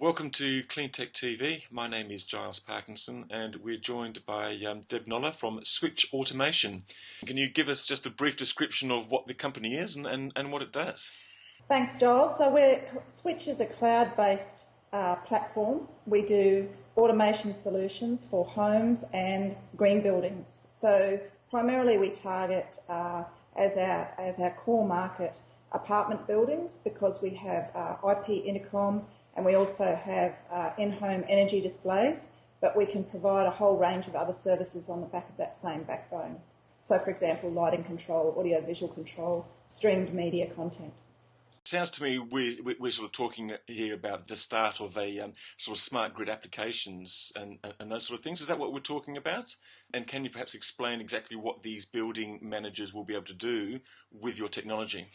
Welcome to CleantechTV. My name is Giles Parkinson and we're joined by Deb Noller from Switch Automation. Can you give us just a brief description of what the company is and what it does? Thanks, Joel. So Switch is a cloud-based platform. We do automation solutions for homes and green buildings. So primarily we target as our core market apartment buildings because we have IP intercom and we also have in-home energy displays, but we can provide a whole range of other services on the back of that same backbone. So, for example, lighting control, audio-visual control, streamed media content. Sounds to me we're sort of talking here about the start of a sort of smart grid applications and those sort of things. Is that what we're talking about? And can you perhaps explain exactly what these building managers will be able to do with your technology?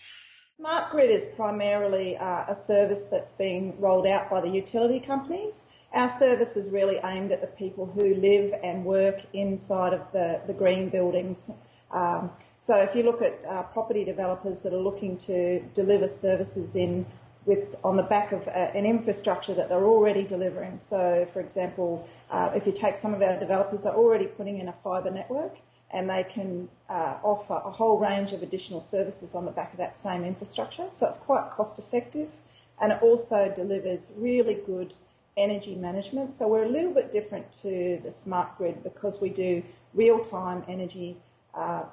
Smart grid is primarily a service that's being rolled out by the utility companies. Our service is really aimed at the people who live and work inside of the green buildings. So if you look at property developers that are looking to deliver services on the back of an infrastructure that they're already delivering. So, for example, if you take some of our developers, they're already putting in a fibre network and they can offer a whole range of additional services on the back of that same infrastructure. So it's quite cost effective and it also delivers really good energy management. So we're a little bit different to the smart grid because we do real-time energy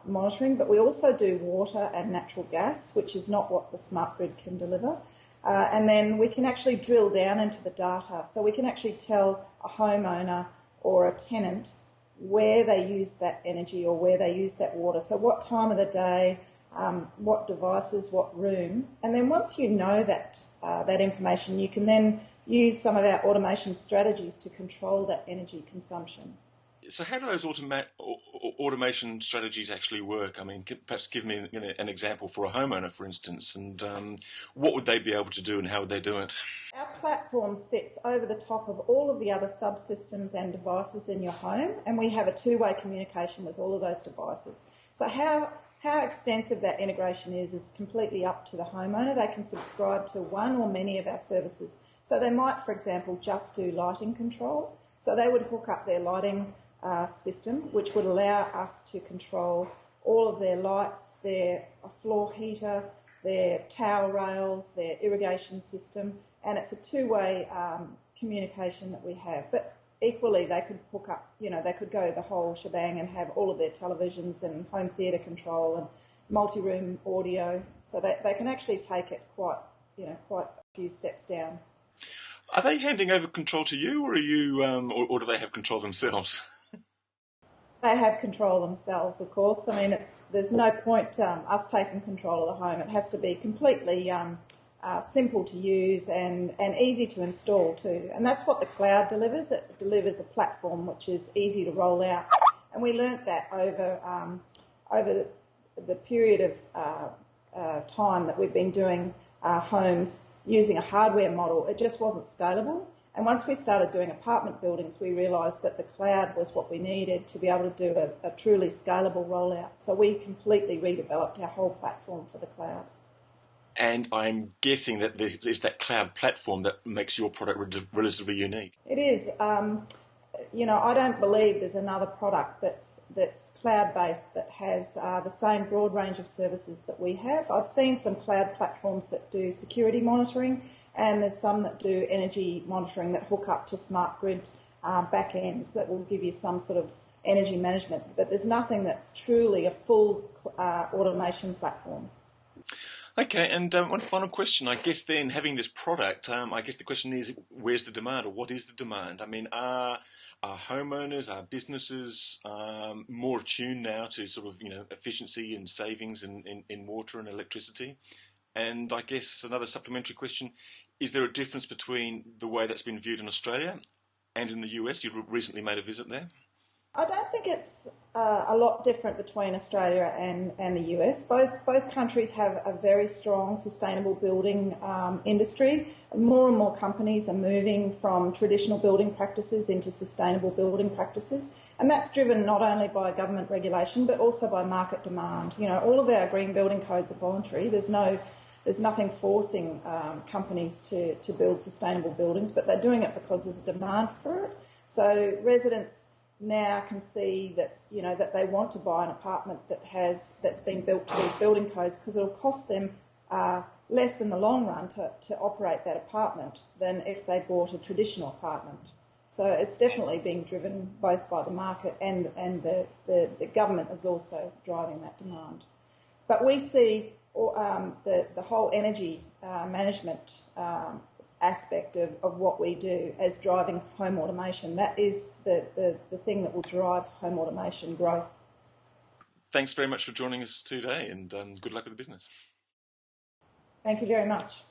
monitoring, but we also do water and natural gas, which is not what the smart grid can deliver. And then we can actually drill down into the data. So we can actually tell a homeowner or a tenant where they use that energy or where they use that water. So what time of the day, what devices, what room. And then once you know that information, you can then use some of our automation strategies to control that energy consumption. So how do those automation strategies actually work? I mean, perhaps give me an example for a homeowner, for instance, and what would they be able to do and how would they do it? Our platform sits over the top of all of the other subsystems and devices in your home, and we have a two-way communication with all of those devices. So how extensive that integration is completely up to the homeowner. They can subscribe to one or many of our services. So they might, for example, just do lighting control. So they would hook up their lighting system, which would allow us to control all of their lights, their floor heater, their towel rails, their irrigation system, and it's a two-way communication that we have. But equally, they could hook up, they could go the whole shebang and have all of their televisions and home theatre control and multi-room audio, so they can actually take it quite a few steps down. Are they handing over control to you, or are you, or do they have control themselves? They have control themselves, of course. I mean, there's no point us taking control of the home. It has to be completely simple to use and easy to install too. And that's what the cloud delivers. It delivers a platform which is easy to roll out. And we learnt that over the period of time that we've been doing homes using a hardware model. It just wasn't scalable. And once we started doing apartment buildings, we realised that the cloud was what we needed to be able to do a truly scalable rollout. So we completely redeveloped our whole platform for the cloud. And I'm guessing that it's that cloud platform that makes your product relatively unique. It is. I don't believe there's another product that's cloud-based that has the same broad range of services that we have. I've seen some cloud platforms that do security monitoring, and there's some that do energy monitoring that hook up to smart grid back ends that will give you some sort of energy management. But there's nothing that's truly a full automation platform. Okay, and one final question. I guess then, having this product, I guess the question is, where's the demand, or what is the demand? I mean, are homeowners, are businesses more attuned now to sort of, efficiency and savings in water and electricity? And I guess another supplementary question, is there a difference between the way that's been viewed in Australia and in the US? You recently made a visit there. I don't think it's a lot different between Australia and the US. Both countries have a very strong sustainable building industry. More and more companies are moving from traditional building practices into sustainable building practices, and that's driven not only by government regulation but also by market demand. All of our green building codes are voluntary. There's no there's nothing forcing companies to build sustainable buildings, but they're doing it because there's a demand for it. So residents now can see that, you know, that they want to buy an apartment that's been built to these building codes, because it'll cost them less in the long run to operate that apartment than if they bought a traditional apartment. So it's definitely being driven both by the market and the government is also driving that demand. But we see the whole energy management aspect of what we do as driving home automation. That is the thing that will drive home automation growth. Thanks very much for joining us today, and good luck with the business. Thank you very much.